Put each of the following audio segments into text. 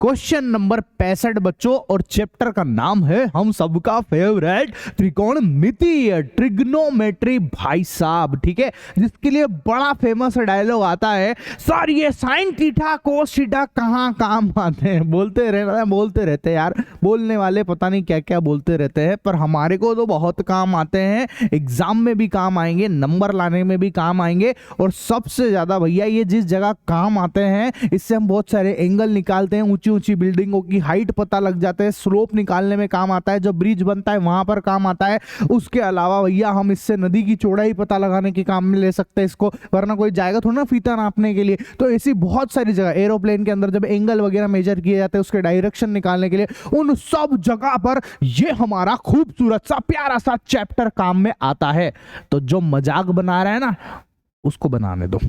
Question number 65 बच्चों, और chapter का नाम है हम सबका फेवरेट त्रिकोणमिति, ट्रिग्नोमेट्री भाई साहब, ठीक है, जिसके लिए बड़ा फेमस डायलॉग आता है, सर ये साइन थीटा कोस थीटा कहाँ काम आते हैं। बोलते रहते हैं यार, बोलने वाले पता नहीं क्या क्या बोलते रहते हैं, पर हमारे को तो बहुत काम आते हैं, एग्जाम में भी काम आएंगे, नंबर लाने में भी काम आएंगे, और सबसे ज्यादा भैया ये जिस जगह काम आते हैं इससे हम बहुत सारे एंगल निकालते हैं, ऊंची ऊंची बिल्डिंगों की हाइट पता लग जाते हैं, स्लोप निकालने में काम आता है, जब ब्रिज बनता है वहां पर काम आता है। उसके अलावा भैया हम इससे नदी की चौड़ाई पता लगाने के काम में ले सकते हैं इसको, वरना कोई जाएगा थोड़ा ना फीता नापने के लिए। तो ऐसी बहुत सारी जगह एरोप्लेन के अंदर जब एंगल वगैरह मेजर किए जाते हैं उसके डायरेक्शन निकालने के लिए, उन सब जगह पर ये हमारा खूबसूरत सा प्यारा सा चैप्टर काम में आता है। तो जो मजाक बना रहा है ना उसको बनाने दो,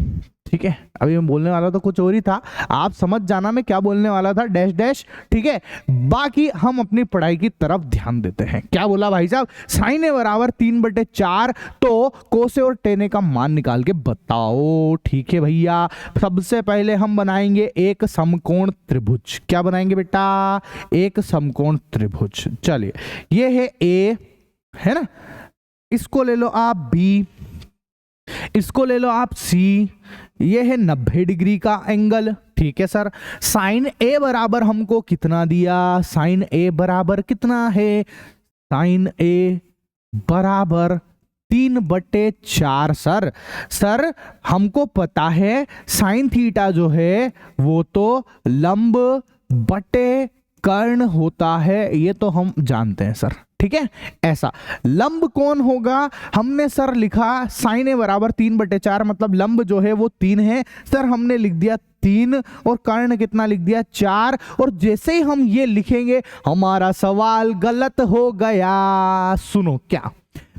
ठीक है। अभी मैं बोलने वाला तो कुछ और ही था, आप समझ जाना मैं क्या बोलने वाला था, डैश डैश, ठीक है। बाकी हम अपनी पढ़ाई की तरफ ध्यान देते हैं। क्या बोला भाई साहब, साइन ए बराबर 3/4, तो कोसे और टेने का मान निकाल के बताओ, ठीक है भैया। सबसे पहले हम बनाएंगे एक समकोण त्रिभुज। क्या बनाएंगे बेटा, एक समकोण त्रिभुज। चलिए ये है ए, है ना, इसको ले लो आप बी, इसको ले लो आप सी, ये है 90 डिग्री का एंगल, ठीक है सर। साइन ए बराबर हमको कितना दिया, साइन ए बराबर कितना है, साइन ए बराबर 3/4 सर। सर हमको पता है साइन थीटा जो है वो तो लंब बटे कर्ण होता है, ये तो हम जानते हैं सर, ठीक है। ऐसा लंब कौन होगा, हमने सर लिखा साइन ए बराबर 3/4, मतलब लंब जो है वो 3 है सर, हमने लिख दिया 3, और कर्ण कितना लिख दिया 4, और जैसे ही हम ये लिखेंगे हमारा सवाल गलत हो गया। सुनो, क्या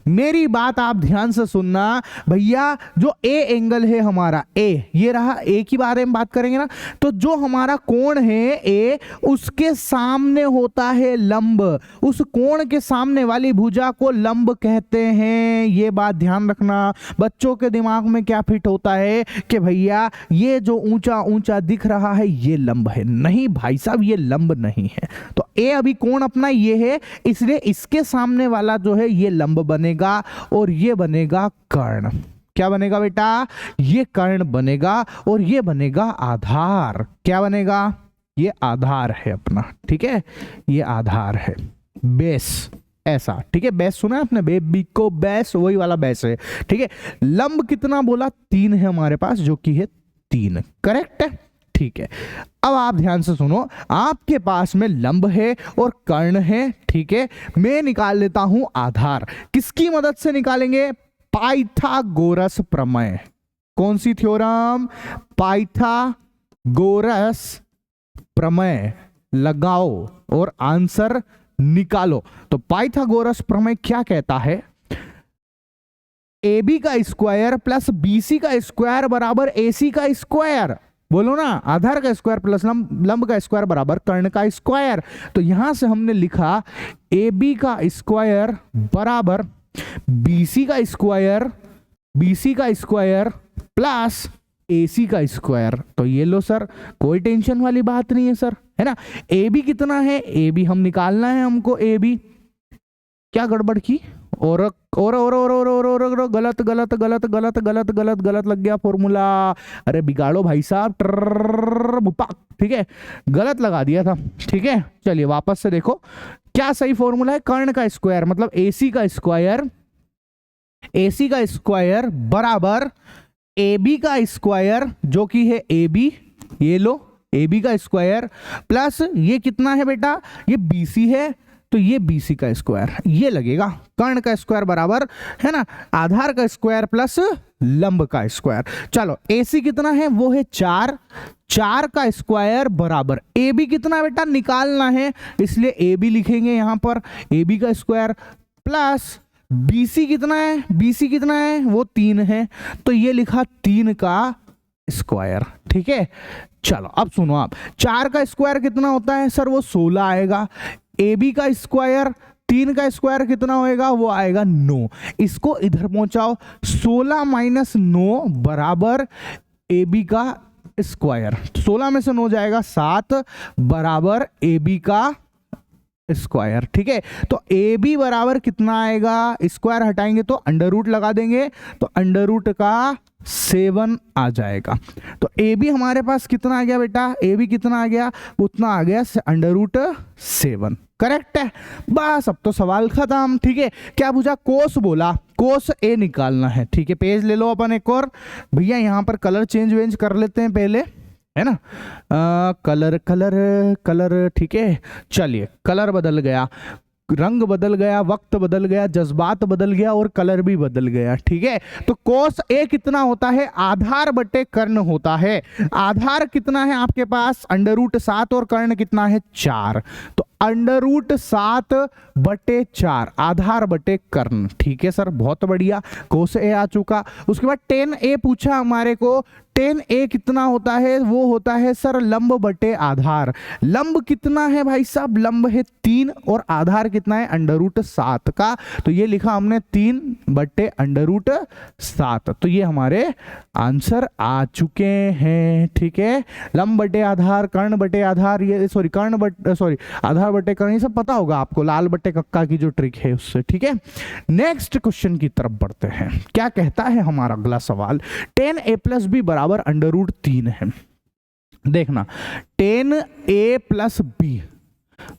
मेरी बात आप ध्यान से सुनना भैया, जो ए एंगल है हमारा, ए ये रहा, ए की बारे में बात करेंगे ना, तो जो हमारा कोण है ए, उसके सामने होता है लंब, उस कोण के सामने वाली भुजा को लंब कहते हैं। ये बात ध्यान रखना। बच्चों के दिमाग में क्या फिट होता है कि भैया ये जो ऊंचा ऊंचा दिख रहा है ये लंब है, नहीं भाई साहब ये लंब नहीं है। तो ए अभी कोण अपना ये है, इसलिए इसके सामने वाला जो है ये लंब बनेगा, और ये बनेगा कर्ण। क्या बनेगा बेटा, ये कर्ण बनेगा, और ये बनेगा आधार। क्या बनेगा, ये आधार है अपना, ठीक है, ये आधार है, बेस, ऐसा, ठीक है। बेस सुना है आपने, बेबी को बेस, वही वाला बेस है, ठीक है। लंब कितना बोला, 3 है हमारे पास, जो कि है 3, करेक्ट है, ठीक है। अब आप ध्यान से सुनो, आपके पास में लंब है और कर्ण है, ठीक है। मैं निकाल लेता हूं आधार, किसकी मदद से निकालेंगे, पाइथागोरस प्रमेय। कौन सी थ्योरम, पाइथागोरस प्रमेय लगाओ और आंसर निकालो। तो पाइथागोरस प्रमेय क्या कहता है, AB का स्क्वायर प्लस BC का स्क्वायर बराबर AC का स्क्वायर। बोलो ना, आधार का स्क्वायर प्लस लंब का स्क्वायर बराबर कर्ण का स्क्वायर। तो यहां से हमने लिखा AB का स्क्वायर बराबर BC का स्क्वायर, BC का स्क्वायर प्लस AC का स्क्वायर। तो ये लो सर, कोई टेंशन वाली बात नहीं है सर, है ना। AB कितना है, AB हम निकालना है हमको, AB क्या गड़बड़ की, और गलत गलत गलत गलत गलत गलत गलत लग गया फॉर्मूला। अरे बिगाड़ो भाई साहब, ठीक है, गलत लगा दिया था, ठीक है। चलिए वापस से देखो क्या सही फॉर्मूला है, कर्ण का स्क्वायर मतलब AC का स्क्वायर, AC का स्क्वायर बराबर AB का स्क्वायर जो कि है AB, ये लो AB का स्क्वायर प्लस ये कितना है बेटा, ये BC है, तो ये BC का स्क्वायर ये लगेगा, कर्ण का स्क्वायर बराबर है ना आधार का स्क्वायर प्लस लंब का स्क्वायर। चलो AC कितना है, वो है 4, 4 का स्क्वायर बराबर AB कितना बेटा निकालना है, इसलिए AB लिखेंगे यहां पर, AB का स्क्वायर प्लस BC कितना है, BC कितना है, वो 3 है, तो ये लिखा 3 का स्क्वायर, ठीक है। चलो अब सुनो आप, 4 का स्क्वायर कितना होता है सर, वो 16 आएगा। AB का स्क्वायर 3 का स्क्वायर कितना होएगा, वो आएगा 9। इसको इधर पहुंचाओ, 16 - 9 बराबर AB का स्क्वायर, 16 में से 9 जाएगा 7 बराबर ए बी का स्क्वायर। ठीक है, तो ए बी बराबर कितना आएगा, स्क्वायर हटाएंगे तो अंडर रूट लगा देंगे, तो अंडर रूट का 7 आ जाएगा। तो ए बी हमारे पास कितना आ गया बेटा, ए बी कितना आ गया, उतना आ गया अंडर रूट 7। करेक्ट है, बस अब तो सवाल खत्म। ठीक है, क्या पूछा, कोस बोला, कोस ए निकालना है। ठीक है, पेज ले लो अपन एक और भैया, यहाँ पर कलर चेंज वेंज कर लेते हैं पहले, है ना, कलर कलर कलर। ठीक है, चलिए कलर बदल गया, रंग बदल गया, वक्त बदल गया, जज्बात बदल गया और कलर भी बदल गया। ठीक है, तो कोस ए कितना होता है, आधार बटे कर्ण होता है। आधार कितना है आपके पास, अंडर रूट 7 और कर्ण कितना है 4, तो अंडर रूट 7 बटे 4 आधार बटे कर्ण। ठीक है सर, बहुत बढ़िया, कोस ए आ चुका। उसके बाद 10a पूछा हमारे को, 10a कितना होता है, वो होता है सर लंब बटे आधार। लंब कितना है भाई साहब, लंब है 3 और आधार कितना है अंडर रूट 7 का, तो ये लिखा हमने 3 बटे अंडर रूट 7, तो ये हमारे आंसर आ चुके हैं। ठीक है, लंब बटे आधार, कर्ण बटे आधार, ये सॉरी कर्ण बटे सॉरी आधार बटे कर्ण, ये सब पता होगा आपको, लाल बटे कक्का की जो ट्रिक है उससे। ठीक है, नेक्स्ट क्वेश्चन की तरफ बढ़ते हैं। क्या कहता है हमारा अगला सवाल, 10a प्लस बी बराबर अंडर रूट 3 है। देखना 10a प्लस बी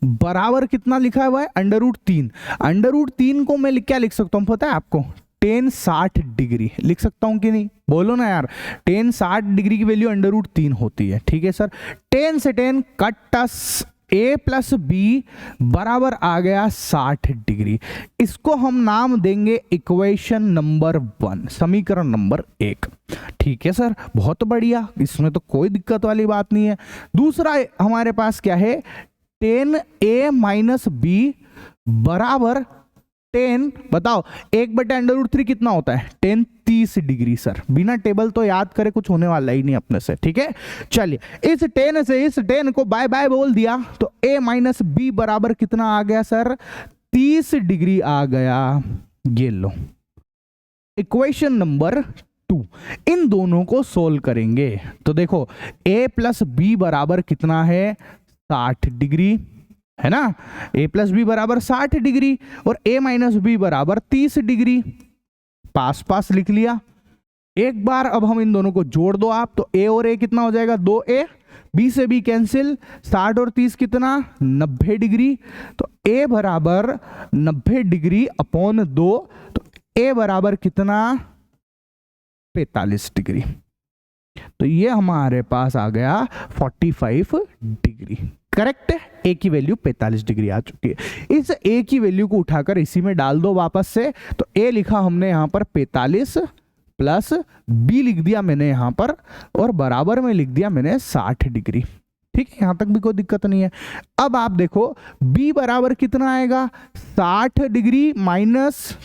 बराबर कितना लिखा हुआ है, अंडर रूट 3। अंडर रूट 3 को मैं क्या लिख सकता हूं पता है आपको, 10 60 डिग्री लिख सकता हूं कि नहीं, बोलो ना यार, 10 60 डिग्री की वैल्यू अंडर रूट 3 होती है। ठीक है सर, 10 से 10 कट a प्लस बी बराबर आ गया 60 डिग्री। इसको हम नाम देंगे इक्वेशन नंबर 1, समीकरण नंबर 1। ठीक है सर, बहुत बढ़िया, इसमें तो कोई दिक्कत वाली बात नहीं है। दूसरा हमारे पास क्या है, 10a माइनस बी बराबर 10, बताओ 1 बटे अंडर रूट 3 कितना होता है, 10 30 डिग्री। सर बिना टेबल तो याद करे कुछ होने वाला ही नहीं अपने से। ठीक है, चलिए इस 10 से इस 10 को बाय बाय बोल दिया, तो a माइनस बी बराबर कितना आ गया सर, 30 डिग्री आ गया। ये लो इक्वेशन नंबर 2, इन दोनों को सोल्व करेंगे तो देखो a प्लस बी बराबर कितना है, 60 डिग्री, है ना, a प्लस बी बराबर 60 डिग्री और a माइनस बी बराबर 30 डिग्री, पास पास लिख लिया। एक बार अब हम इन दोनों को जोड़ दो आप, तो a और a कितना हो जाएगा, 2a, b से b कैंसिल, 60 और 30 कितना, 90 डिग्री, तो a बराबर 90 डिग्री अपॉन 2, तो a बराबर कितना, 45 डिग्री। तो ये हमारे पास आ गया 45 डिग्री। करेक्ट है, ए की वैल्यू 45 डिग्री आ चुकी है। इस ए की वैल्यू को उठाकर इसी में डाल दो वापस से, तो ए लिखा हमने यहां पर 45 प्लस बी लिख दिया मैंने यहां पर, और बराबर में लिख दिया मैंने 60 डिग्री। ठीक है, यहां तक भी कोई दिक्कत नहीं है। अब आप देखो बी बराबर कितना आएगा, 60 डिग्री माइनस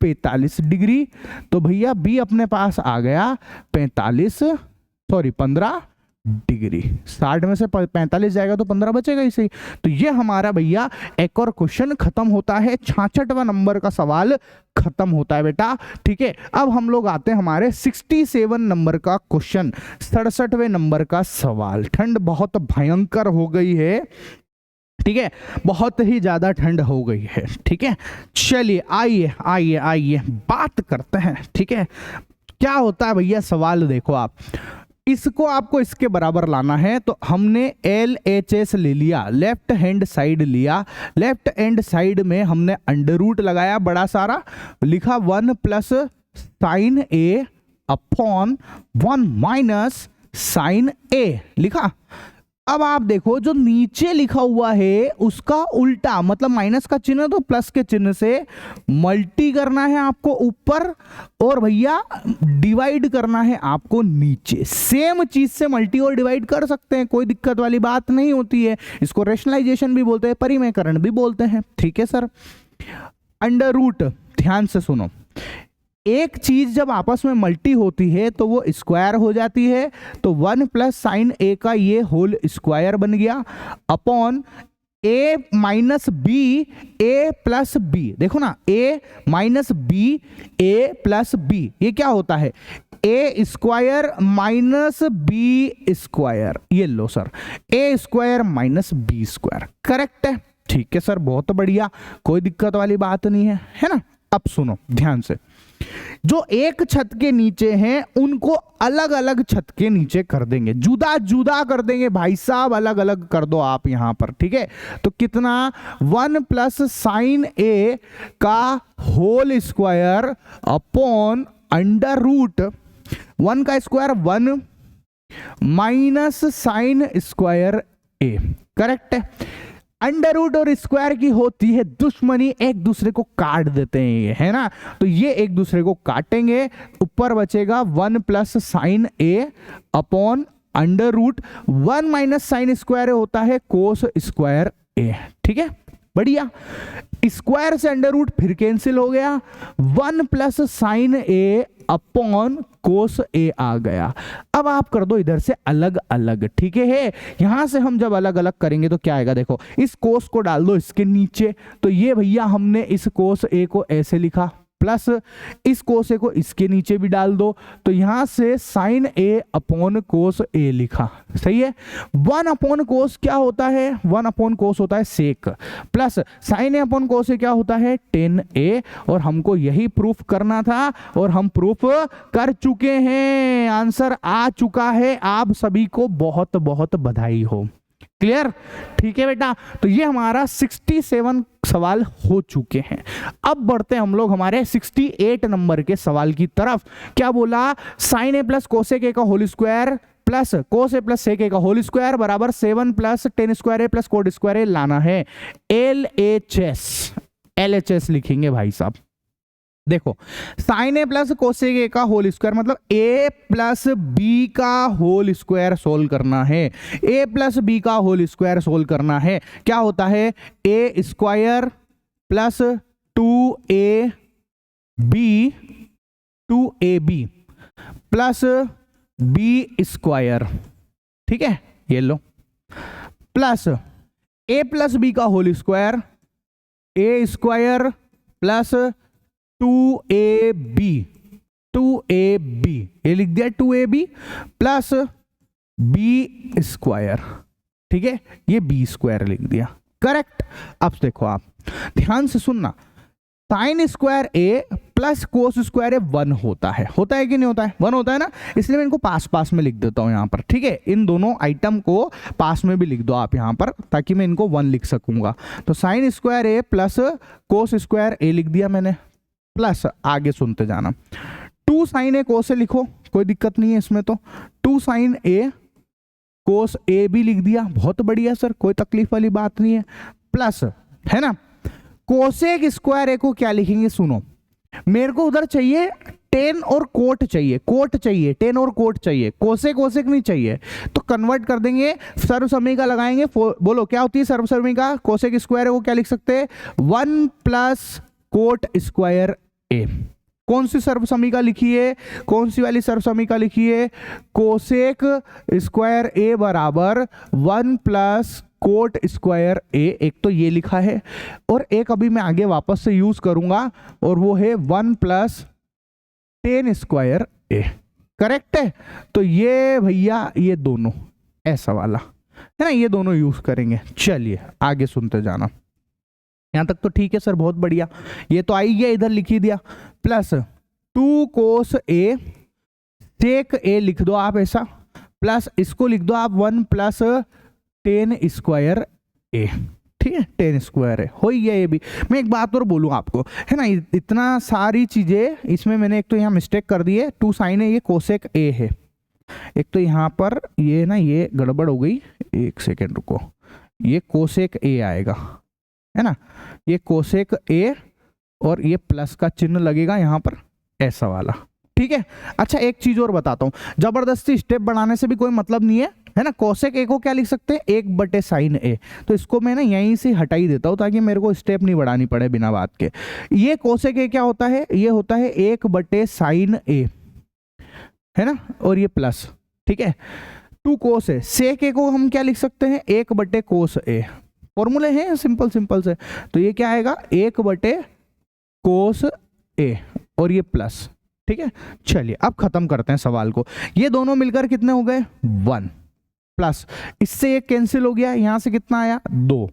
45 डिग्री, तो भैया बी अपने पास आ गया 15 डिग्री। 60 में से 45 जाएगा तो 15 बचेगा ही सही। तो ये हमारा भैया एक और क्वेश्चन खत्म होता है, 66वां नंबर का सवाल खत्म होता है बेटा। ठीक है, अब हम लोग आते हैं हमारे 67 नंबर का क्वेश्चन, 67वें नंबर का सवाल। ठंड बहुत भयंकर हो गई है, ठीक है, बहुत ही ज्यादा ठंड हो गई है। ठीक है, चलिए आइए आइए आइए बात करते हैं। ठीक है, क्या होता है भैया सवाल देखो आप, इसको आपको इसके बराबर लाना है, तो हमने LHS ले लिया, लेफ्ट हैंड साइड लिया, लेफ्ट हैंड साइड में हमने अंडर रूट लगाया बड़ा सारा, लिखा 1 plus sine A upon 1 minus sign ए लिखा। अब आप देखो जो नीचे लिखा हुआ है उसका उल्टा, मतलब माइनस का चिन्ह तो प्लस के चिन्ह से मल्टी करना है आपको ऊपर, और भैया डिवाइड करना है आपको नीचे। सेम चीज से मल्टी और डिवाइड कर सकते हैं, कोई दिक्कत वाली बात नहीं होती है। इसको रेशनलाइजेशन भी बोलते हैं, परिमेयकरण भी बोलते हैं। ठीक है सर, अंडर रूट ध्यान से सुनो, एक चीज जब आपस में मल्टी होती है तो वो स्क्वायर हो जाती है, तो 1 प्लस साइन ए का ये होल स्क्वायर बन गया upon A minus B A plus B, देखो ना, A minus B A plus B, ये क्या होता है, A square minus B square, ये लो sir, A square minus B square, correct है, ठीक है सर, बहुत बढ़िया, कोई दिक्कत वाली बात नहीं है ना। अब सुनो ध्यान से, जो एक छत के नीचे हैं उनको अलग अलग छत के नीचे कर देंगे, जुदा जुदा कर देंगे भाई साहब, अलग अलग कर दो आप यहां पर, ठीक है। तो कितना, 1 प्लस साइन ए का whole square upon under root 1 का square 1 minus sine square A, correct है। अंडर रूट और स्क्वायर की होती है दुश्मनी, एक दूसरे को काट देते हैं ये, है ना, तो ये एक दूसरे को काटेंगे, ऊपर बचेगा 1 plus sine A upon under root 1 minus sine square होता है कोस स्क्वायर ए, ठीक है, बढ़िया। स्क्वायर से अंडर रूट फिर कैंसिल हो गया, 1 प्लस साइन ए अपॉन कोस ए आ गया। अब आप कर दो इधर से अलग अलग, ठीक है। यहां से हम जब अलग अलग करेंगे तो क्या आएगा, देखो इस कोस को डाल दो इसके नीचे, तो ये भैया हमने इस कोस ए को ऐसे लिखा, प्लस इस कोस ए को इसके नीचे भी डाल दो, तो यहां से साइन ए अपॉन कोस ए लिखा, सही है। 1 अपॉन कोस क्या होता है, 1 अपॉन कोस होता है सेक, प्लस साइन ए अपॉन कोस ए क्या होता है, टेन ए, और हमको यही प्रूफ करना था और हम प्रूफ कर चुके हैं, आंसर आ चुका है, आप सभी को बहुत बहुत बधाई हो, क्लियर, ठीक है बेटा। तो ये हमारा 67 सवाल हो चुके हैं। अब बढ़ते हैं हम लोग हमारे 68 नंबर के सवाल की तरफ। क्या बोला, sine A plus cosec A का whole square plus cos A plus sec A का होल स्क्वायर बराबर 7 plus tan square A plus cot square A लाना है। LHS लिखेंगे भाई साहब। देखो sine A plus cosec A का होल स्क्वायर मतलब ए प्लस बी का होल स्क्वायर सोल्व करना है, ए प्लस बी का होल स्क्वायर सोल्व करना है। क्या होता है, A square plus 2ab plus B square, ठीक है, ये लो, प्लस ए प्लस बी का whole square, A square plus 2ab, ये लिख दिया 2ab प्लस बी स्क्वायर, ठीक है, ये बी स्क्वायर लिख दिया, करेक्ट। अब देखो आप ध्यान से सुनना, sign square A plus cos square ए 1 होता है कि नहीं होता है, 1 होता है ना, इसलिए मैं इनको पास पास में लिख देता हूं यहां पर, ठीक है। इन दोनों आइटम को पास में भी लिख दो आप यहां पर, ताकि मैं इनको 1 लिख सकूंगा। तो sign square A plus cos square ए लिख दिया मैंने, प्लस आगे सुनते जाना 2 साइन ए कोस ए लिखो, कोई दिक्कत नहीं है इसमें, तो 2 साइन ए कोस ए भी लिख दिया, बहुत बढ़िया सर, कोई तकलीफ वाली बात नहीं है, प्लस है ना कोसेक स्क्वायर ए को क्या लिखेंगे, सुनो मेरे को उधर चाहिए टेन और कोट चाहिए, टेन और कोट चाहिए, कोसेक नहीं चाहिए, तो कन्वर्ट कर देंगे, सर्वसमीका लगाएंगे। बोलो क्या होती है सर्वसमीका, कोसेक स्क्वायर ए को क्या लिख सकते हैं, 1 प्लस कोट स्क्वायर ए। कौन सी सर्वसमीका लिखी है, कौन सी वाली सर्वसमीका लिखी है, कोसेक स्क्वायर ए बराबर 1 प्लस कोट स्क्वायर ए, एक तो ये लिखा है, और एक अभी मैं आगे वापस से यूज करूंगा और वो है 1 plus tan square A, correct है। तो ये भैया ये दोनों ऐसा वाला है ना, ये दोनों यूज करेंगे। चलिए आगे सुनते जाना, यहां तक तो ठीक है सर, बहुत बढ़िया, ये तो आई गया, इधर लिख ही दिया, प्लस 2 कोस ए सेक ए लिख दो आप ऐसा, प्लस इसको लिख दो आप 1 प्लस टेन स्क्वायर ए, ठीक है, 10 स्क्वायर है, हो ही गया ये भी। मैं एक बात और बोलूँ आपको, है ना, इतना सारी चीजें इसमें मैंने एक तो यहाँ मिस्टेक कर दी है, 2 साइन है, ये कोसेक ए है, एक तो यहाँ पर ये ना ये गड़बड़ हो गई, एक सेकेंड रुको, ये कोसेक ए आएगा, है ना, ये कोसेक ए और ये प्लस का चिन्ह लगेगा यहाँ पर ऐसा वाला, ठीक है। अच्छा एक चीज और बताता हूँ, जबरदस्ती स्टेप बढ़ाने से भी कोई मतलब नहीं है ना। कोसेक ए को क्या लिख सकते हैं, 1 साइन ए, तो इसको मैं ना यहीं से हटा ही देता हूँ ताकि मेरे को स्टेप नहीं बढ़ानी पड़े बिना बात के। ये कोसेक ए क्या होता है, ये होता है 1 साइन ए, है ना, और ये प्लस, ठीक है, 2 कोस ए, सेक ए को हम क्या लिख सकते हैं, 1 कोस ए, फॉर्मूले हैं सिंपल सिंपल से। तो ये क्या आएगा 1/cos A और ये प्लस, ठीक है। चलिए अब खत्म करते हैं सवाल को। ये दोनों मिलकर कितने हो गए 1 प्लस इससे एक कैंसिल हो गया, यहां से कितना आया 2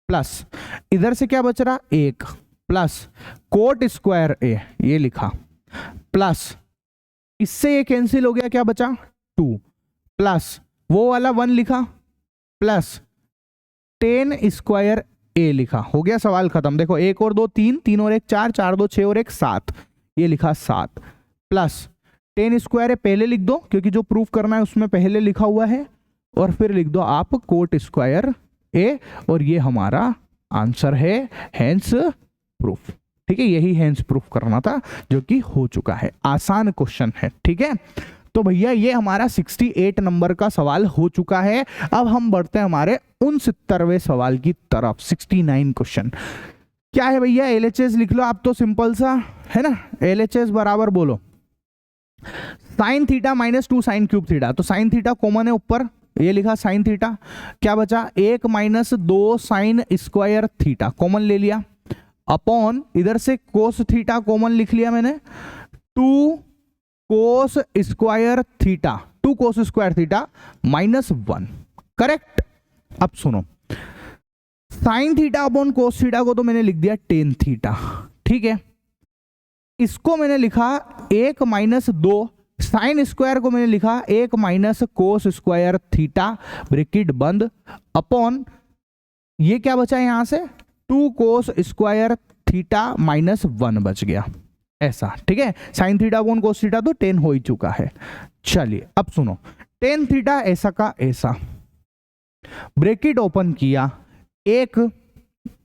प्लस इधर से क्या बच रहा 1 प्लस कोट स्क्वायर ए ये लिखा प्लस इससे ये कैंसिल हो गया, क्या बचा 2 प्लस वो वाला 1 लिखा प्लस टेन स्क्वायर ए लिखा। हो गया सवाल खत्म। देखो 1 और 2 3, 3 और 1 4, 4 2 6 और 1 7, ये लिखा 7 प्लस टेन स्क्वायर ए पहले लिख दो क्योंकि जो प्रूफ करना है उसमें पहले लिखा हुआ है, और फिर लिख दो आप कोट स्क्वायर ए, और ये हमारा आंसर है हेंस प्रूफ। ठीक है, यही हेंस प्रूफ करना था जो कि हो चुका है। आसान क्वेश्चन है, ठीक है। तो भैया ये हमारा 68 नंबर का सवाल हो चुका है। अब हम बढ़ते हैं हमारे 69वें सवाल की तरफ। 69 क्वेश्चन क्या है भैया, एलएचएस लिख लो आप तो, सिंपल सा है ना। एलएचएस बराबर बोलो sine theta minus 2 sine cube theta. तो साइन थीटा कॉमन है ऊपर, ये लिखा साइन थीटा, क्या बचा 1 minus 2 sine square theta common ले लिया, अपॉन इधर से कोस थीटा कॉमन लिख लिया मैंने, 2 cos square theta, 2 cos square theta minus 1। Correct. अब सुनो, sine theta upon cos theta को तो मैंने लिख दिया टेन थीटा, ठीक है। इसको मैंने लिखा 1 माइनस 2 साइन स्क्वायर को मैंने लिखा 1 minus cos square theta, bracket बंद, अपॉन ये क्या बचा यहां से 2 कोस स्क्वायर थीटा माइनस 1 बच गया, ऐसा, ठीक है। Sine theta upon cos theta तो 10 हो ही चुका है। चलिए अब सुनो, टेन थीटा ऐसा का ऐसा, ब्रैकेट ओपन किया, 1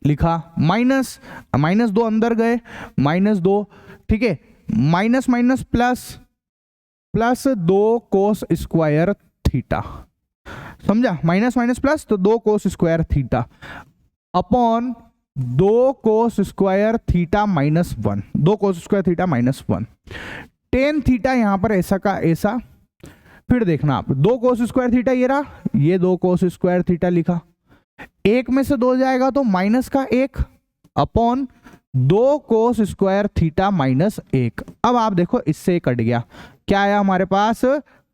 लिखा माइनस माइनस 2 अंदर गए माइनस 2, ठीक है, minus minus plus plus 2 cos square theta, समझा, माइनस माइनस प्लस तो 2 cos square theta, upon 2 cos square theta minus 1, 2 cos square theta minus 1। Tan theta यहां पर ऐसा का ऐसा, फिर देखना आप 2 कोस स्क्वायर थीटा ये रहा, ये 2 कोस स्क्वायर थीटा लिखा, 1 में से 2 जाएगा तो माइनस का 1, upon 2 cos square theta minus 1। अब आप देखो इससे कट गया, क्या आया हमारे पास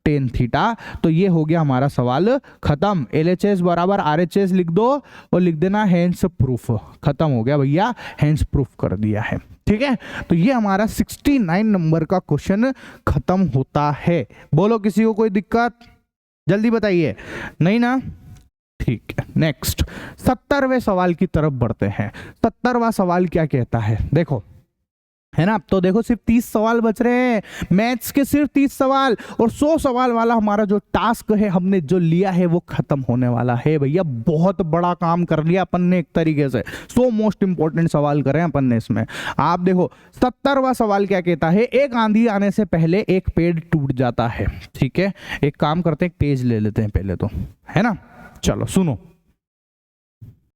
टेन थीटा। तो ये हो गया हमारा सवाल खत्म। एलएचएस बराबर आरएचएस लिख दो और लिख देना हेंस प्रूफ। खत्म हो गया भैया, हेंस प्रूफ कर दिया है, ठीक है। तो ये हमारा 69 नंबर का क्वेश्चन खत्म होता है। बोलो किसी को कोई दिक्कत, जल्दी बताइए, नहीं ना, ठीक है। नेक्स्ट 70वें सवाल की तरफ बढ़ते हैं। 70वां सवाल क्या कहता है, देखो है ना। अब तो देखो सिर्फ 30 सवाल बच रहे हैं, मैथ्स के सिर्फ 30 सवाल, और 100 सवाल वाला हमारा जो टास्क है हमने जो लिया है वो खत्म होने वाला है भैया। बहुत बड़ा काम कर लिया अपन ने एक तरीके से, 100 मोस्ट इंपॉर्टेंट सवाल कर रहे हैं अपन ने इसमें। आप देखो 70वां सवाल क्या कहता है, एक आंधी आने से पहले एक पेड़ टूट जाता है, ठीक है। एक काम करते हैं, एक पेज ले लेते हैं पहले तो, है ना। चलो सुनो,